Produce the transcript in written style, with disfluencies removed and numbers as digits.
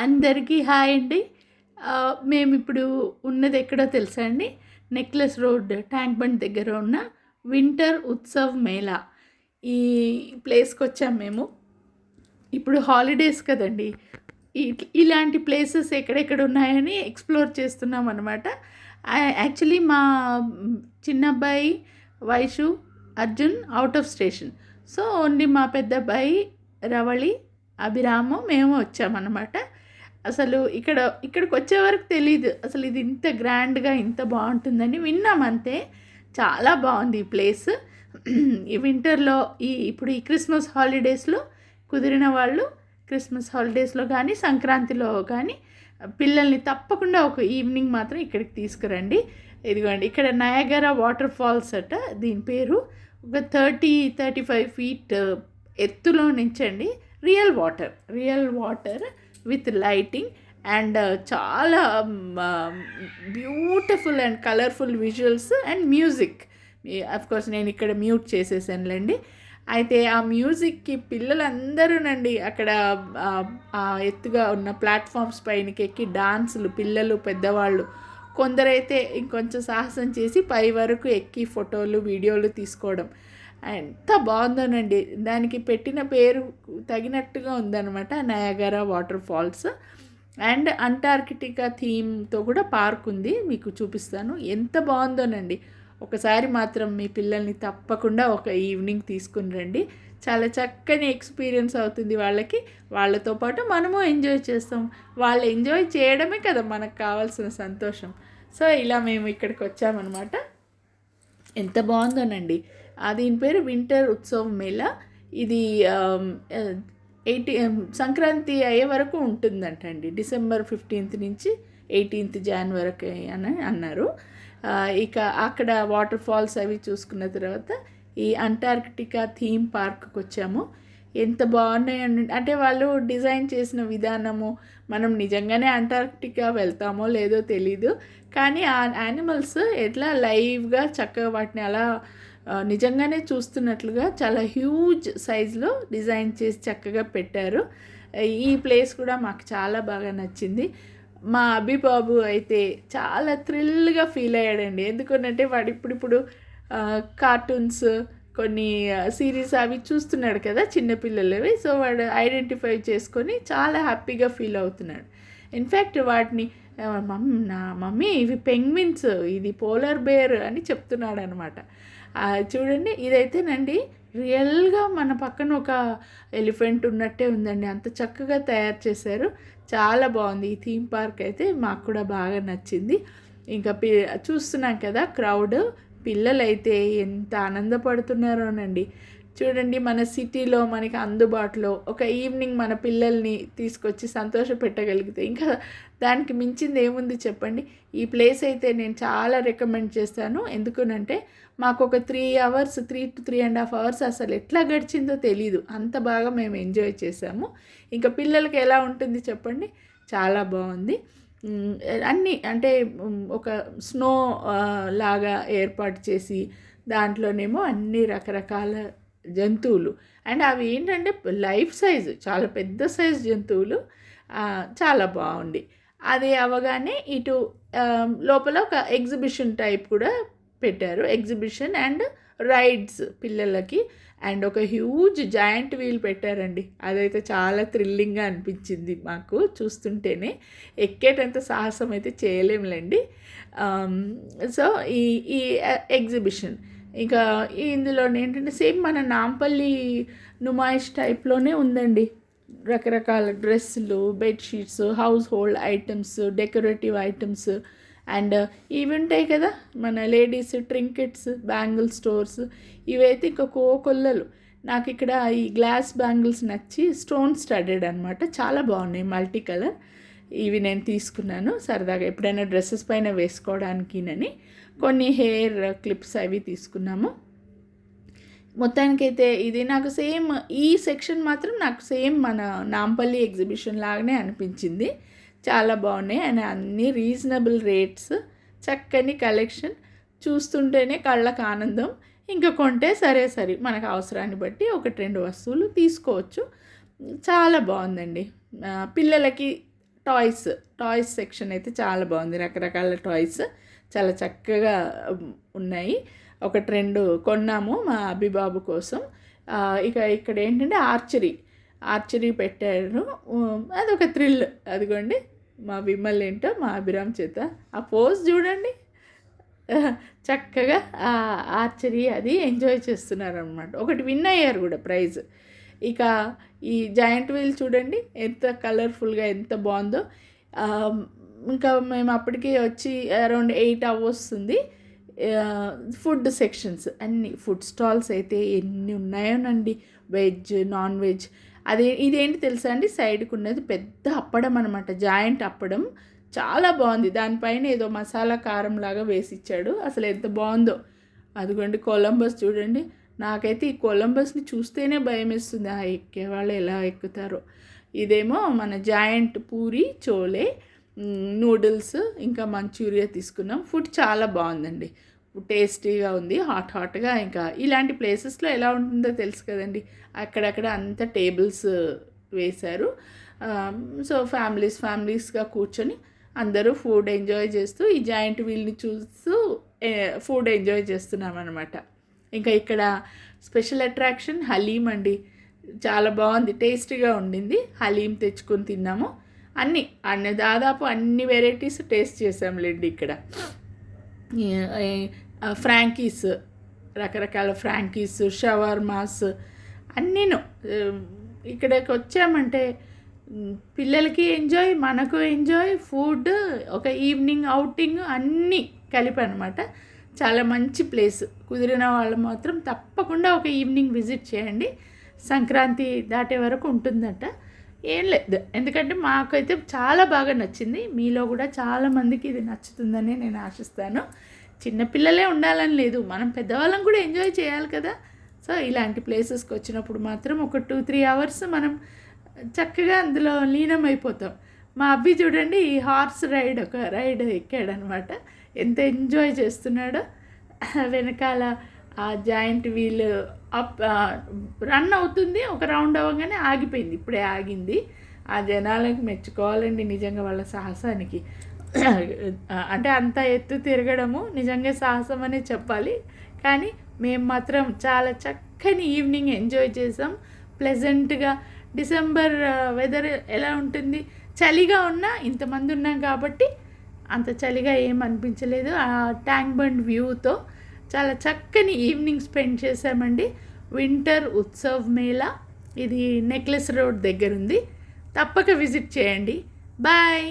అందరికీ హాయ్ అండి. మేమిప్పుడు ఉన్నది ఎక్కడో తెలుసా అండి? నెక్లెస్ రోడ్ ట్యాంక్ బండ్ దగ్గర ఉన్న వింటర్ ఉత్సవ్ మేళా. ఈ ప్లేస్‌కొచ్చాం మేము. ఇప్పుడు హాలిడేస్ కదండీ! ఇలాంటి ప్లేసెస్ ఎక్కడెక్కడ ఉన్నాయని ఎక్స్‌ప్లోర్ చేస్తున్నాం అనమాట. యాక్చువల్లీ మా చిన్నబ్బాయి Vaishu, Arjun out of station. So, only మా పెద్దబ్బాయి రవళి, అభిరాము మేము వచ్చామన్నమాట. అసలు ఇక్కడికి వచ్చే వరకు తెలీదు. అసలు ఇది ఇంత గ్రాండ్‌గా ఇంత బావుంటుందని విన్నాం అంతే. చాలా బావుంది ఈ ప్లేస్. ఈ వింటర్‌లో ఇప్పుడు ఈ క్రిస్మస్ హాలిడేస్‌లో కుదిరిన వాళ్ళు క్రిస్మస్ హాలిడేస్‌లో కానీ, సంక్రాంతిలో కానీ పిల్లల్ని తప్పకుండా ఒక ఈవినింగ్ మాత్రం ఇక్కడికి తీసుకురండి. ఇదిగోండి ఇక్కడ నయాగరా వాటర్ ఫాల్స్ అట దీని పేరు. ఒక 35 ఫీట్ ఎత్తులో నుంచండి real water with lighting and చాలా beautiful and colourful visuals and music. Of course నేను ఇక్కడ మ్యూట్ చేసేసానులేండి. అయితే ఆ మ్యూజిక్కి పిల్లలందరూనండి అక్కడ ఎత్తుగా ఉన్న ప్లాట్ఫామ్స్ పైనకి ఎక్కి డాన్సులు, పిల్లలు పెద్దవాళ్ళు, కొందరైతే ఇంకొంచెం సాహసం చేసి పై వరకు ఎక్కి ఫోటోలు వీడియోలు తీసుకోవడం ఎంత బాగుందోనండి. దానికి పెట్టిన పేరు తగినట్టుగా ఉందన్నమాట, Niagara water falls. And Antarctica థీమ్తో కూడా పార్క్ ఉంది, మీకు చూపిస్తాను. ఎంత బాగుందోనండి. ఒకసారి మాత్రం మీ పిల్లల్ని తప్పకుండా ఒక ఈవినింగ్ తీసుకుని రండి. చాలా చక్కని ఎక్స్పీరియన్స్ అవుతుంది వాళ్ళకి. వాళ్ళతో పాటు మనము ఎంజాయ్ చేస్తాం. వాళ్ళు ఎంజాయ్ చేయడమే కదా మనకు కావాల్సిన సంతోషం. సో ఇలా మేము ఇక్కడికి వచ్చామన్నమాట. ఎంత బాగుందోనండి. దీని పేరు వింటర్ ఉత్సవ్ మేళా. ఇది సంక్రాంతి అయ్యే వరకు ఉంటుందంటండి. డిసెంబర్ 15th నుంచి 18th Jan వరకు అని అన్నారు. ఇక అక్కడ వాటర్ ఫాల్స్ అవి చూసుకున్న తర్వాత ఈ అంటార్కిటికా థీమ్ పార్క్కి వచ్చాము. ఎంత బాగున్నాయండి అంటే వాళ్ళు డిజైన్ చేసిన విధానము. మనం నిజంగానే అంటార్కిటికా వెళ్తామో లేదో తెలీదు, కానీ ఆ యానిమల్స్ ఎట్లా లైవ్గా చక్కగా వాటిని అలా నిజంగానే చూస్తున్నట్లుగా చాలా హ్యూజ్ సైజులో డిజైన్ చేసి చక్కగా పెట్టారు. ఈ ప్లేస్ కూడా మాకు చాలా బాగా నచ్చింది. మా అభిబాబు అయితే చాలా థ్రిల్గా ఫీల్ అయ్యాడండి. ఎందుకంటే వాడు ఇప్పుడు కార్టూన్స్ కొన్ని సిరీస్ అవి చూస్తున్నాడు కదా చిన్నపిల్లలవి. సో వాడు ఐడెంటిఫై చేసుకొని చాలా హ్యాపీగా ఫీల్ అవుతున్నాడు. ఇన్ఫ్యాక్ట్ వాటిని మమ్మీ ఇవి పెంగ్విన్స్, ఇది పోలార్ బేర్ అని చెప్తున్నాడు అనమాట. చూడండి ఇదైతేనండి రియల్గా మన పక్కన ఒక ఎలిఫెంట్ ఉన్నట్టే ఉందండి. అంత చక్కగా తయారు చేశారు. చాలా బాగుంది. ఈ థీమ్ పార్క్ అయితే మాకు కూడా బాగా నచ్చింది. ఇంకా చూస్తున్నాం కదా క్రౌడ్, పిల్లలైతే ఎంత ఆనందపడుతున్నారోనండి. చూడండి మన సిటీలో మనకి అందుబాటులో ఒక ఈవినింగ్ మన పిల్లల్ని తీసుకొచ్చి సంతోష పెట్టగలిగితే ఇంకా దానికి మించింది ఏముంది చెప్పండి. ఈ ప్లేస్ అయితే నేను చాలా రికమెండ్ చేస్తాను. ఎందుకనంటే మాకు ఒక 3 to 3.5 hours అసలు ఎట్లా గడిచిందో తెలీదు. అంత బాగా మేము ఎంజాయ్ చేసాము. ఇంకా పిల్లలకి ఎలా ఉంటుంది చెప్పండి, చాలా బాగుంది. అన్నీ అంటే ఒక స్నో లాగా ఏర్పాటు చేసి దాంట్లోనేమో అన్ని రకరకాల జంతువులు అండ్ అవి ఏంటంటే లైఫ్ సైజు, చాలా పెద్ద సైజు జంతువులు. చాలా బాగుంది. అది అవగానే ఇటు లోపల ఒక ఎగ్జిబిషన్ టైప్ కూడా పెట్టారు. ఎగ్జిబిషన్ అండ్ రైడ్స్ పిల్లలకి. అండ్ ఒక హ్యూజ్ జాయింట్ వీల్ పెట్టారండి. అదైతే చాలా థ్రిల్లింగ్గా అనిపించింది మాకు చూస్తుంటేనే. ఎక్కేటంత సాహసం అయితే చేయలేములేండి. సో ఈ ఎగ్జిబిషన్ ఇంకా ఇందులో ఏంటంటే సేమ్ మన నాంపల్లి నుమాయిష్ టైప్లోనే ఉందండి. రకరకాల డ్రెస్సులు, bedsheets, house hold items, decorative items and ఇవి ఉంటాయి కదా మన లేడీస్ ట్రింకెట్స్, బ్యాంగిల్ స్టోర్స్. ఇవైతే ఇంకా కోకొల్లలు. నాకు ఇక్కడ ఈ గ్లాస్ బ్యాంగిల్స్ నచ్చి స్టోన్ స్టడెడ్ అనమాట, చాలా బాగున్నాయి, మల్టీ కలర్. ఇవి నేను తీసుకున్నాను సరదాగా ఎప్పుడైనా డ్రెస్సెస్ పైన వేసుకోవడానికినని. కొన్ని హెయిర్ క్లిప్స్ అవి తీసుకున్నాము. మొత్తానికైతే ఇది నాకు సేమ్, ఈ సెక్షన్ మాత్రం నాకు సేమ్ మన నాంపల్లి ఎగ్జిబిషన్ లాగానే అనిపించింది. చాలా బాగున్నాయి అండ్ అన్నీ రీజనబుల్ రేట్స్, చక్కని కలెక్షన్. చూస్తుంటేనే కళ్ళకు ఆనందం. ఇంకా కొంటే సరే మనకు అవసరాన్ని బట్టి 1-2 వస్తువులు తీసుకోవచ్చు. చాలా బాగుందండి. పిల్లలకి టాయ్స్ టాయ్స్ సెక్షన్ అయితే చాలా బాగుంది. రకరకాల టాయ్స్ చాలా చక్కగా ఉన్నాయి. ఒకటి రెండు కొన్నాము మా అభిబాబు కోసం. ఇక ఇక్కడ ఏంటంటే ఆర్చరీ పెట్టారు. అదొక థ్రిల్. అదిగోండి మా విమల్ ఏంటో మా అభిరామ్ చేత ఆ పోజ్ చూడండి, చక్కగా ఆ ఆర్చరీ అది ఎంజాయ్ చేస్తున్నారు అనమాట. ఒకటి విన్ అయ్యారు కూడా ప్రైజ్. ఇక ఈ జాయింట్ వీల్ చూడండి ఎంత కలర్ఫుల్గా ఎంత బాగుందో. ఇంకా మేము అప్పటికి వచ్చి అరౌండ్ 8 అవర్స్తుంది. ఫుడ్ సెక్షన్స్ అన్ని ఫుడ్ స్టాల్స్ అయితే ఎన్ని ఉన్నాయోనండి, వెజ్ నాన్ వెజ్. ఇదేంటి తెలుసా అండి, సైడ్కి ఉన్నది పెద్ద అప్పడం అనమాట, జాయింట్ అప్పడం. చాలా బాగుంది. దానిపైన ఏదో మసాలా కారం లాగా వేసి ఇచ్చాడు. అసలు ఎంత బాగుందో. అదిగోండి కొలంబస్ చూడండి. నాకైతే ఈ కొలంబస్ని చూస్తేనే భయం వేస్తుంది, ఎక్కేవాళ్ళు ఎలా ఎక్కుతారో. ఇదేమో మన జాయింట్ పూరి, చోలే, నూడిల్స్, ఇంకా మంచూరియా తీసుకున్నాం. ఫుడ్ చాలా బాగుందండి, టేస్టీగా ఉంది, హాట్గా. ఇంకా ఇలాంటి ప్లేసెస్లో ఎలా ఉంటుందో తెలుసు కదండి, అక్కడక్కడ అంతా టేబుల్స్ వేశారు. సో ఫ్యామిలీస్గా కూర్చొని అందరూ ఫుడ్ ఎంజాయ్ చేస్తూ ఈ జాయింట్ వీల్ని చూస్తూ ఫుడ్ ఎంజాయ్ చేస్తున్నాం అనమాట. ఇంకా ఇక్కడ స్పెషల్ అట్రాక్షన్ హలీం అండి, చాలా బాగుంది, టేస్టీగా ఉండింది. హలీం తెచ్చుకొని తిన్నాము. దాదాపు అన్ని వెరైటీస్ టేస్ట్ చేసాంలేండి. ఇక్కడ ఫ్రాంకీస్, రకరకాల ఫ్రాంకీస్, షవర్మాస్ అన్నీను. ఇక్కడికి వచ్చామంటే పిల్లలకి ఎంజాయ్, మనకు ఎంజాయ్, ఫుడ్, ఒక ఈవినింగ్ అవుటింగ్ అన్నీ కలిపి అనమాట. చాలా మంచి ప్లేస్. కుదిరిన వాళ్ళు మాత్రం తప్పకుండా ఒక ఈవినింగ్ విజిట్ చేయండి. సంక్రాంతి దాటే వరకు ఉంటుందట. ఏం లేదు, ఎందుకంటే మాకైతే చాలా బాగా నచ్చింది. మీలో కూడా చాలామందికి ఇది నచ్చుతుందని నేను ఆశిస్తాను. చిన్నపిల్లలే ఉండాలని లేదు, మనం పెద్దవాళ్ళం కూడా ఎంజాయ్ చేయాలి కదా. సో ఇలాంటి ప్లేసెస్కి వచ్చినప్పుడు మాత్రం ఒక 2-3 అవర్స్ మనం చక్కగా అందులో లీనమైపోతాం. మా అబ్బి చూడండి ఈ హార్స్ రైడ్ ఎక్కాడనమాట. ఎంత ఎంజాయ్ చేస్తున్నాడో. వెనకాల ఆ జాయింట్ వీల్ రన్ అవుతుంది, ఒక రౌండ్ అవ్వగానే ఆగిపోయింది, ఇప్పుడే ఆగింది. ఆ జనాలకు మెచ్చుకోవాలండి నిజంగా వాళ్ళ సాహసానికి. అంటే అంత ఎత్తు తిరగడము నిజంగా సాహసం అనే చెప్పాలి. కానీ మేము మాత్రం చాలా చక్కని ఈవినింగ్ ఎంజాయ్ చేసాం. ప్లెజెంట్గా. డిసెంబర్ వెదర్ ఎలా ఉంటుంది, చలిగా ఉన్నా ఇంతమంది ఉన్నాం కాబట్టి అంత చలిగా ఏం అనిపించలేదు. ఆ ట్యాంక్ బండ్ వ్యూతో చాలా చక్కని ఈవినింగ్ స్పెండ్ చేసామండి. వింటర్ ఉత్సవ్ మేళా ఇది నెక్లెస్ రోడ్ దగ్గర ఉంది. తప్పక విజిట్ చేయండి. బాయ్.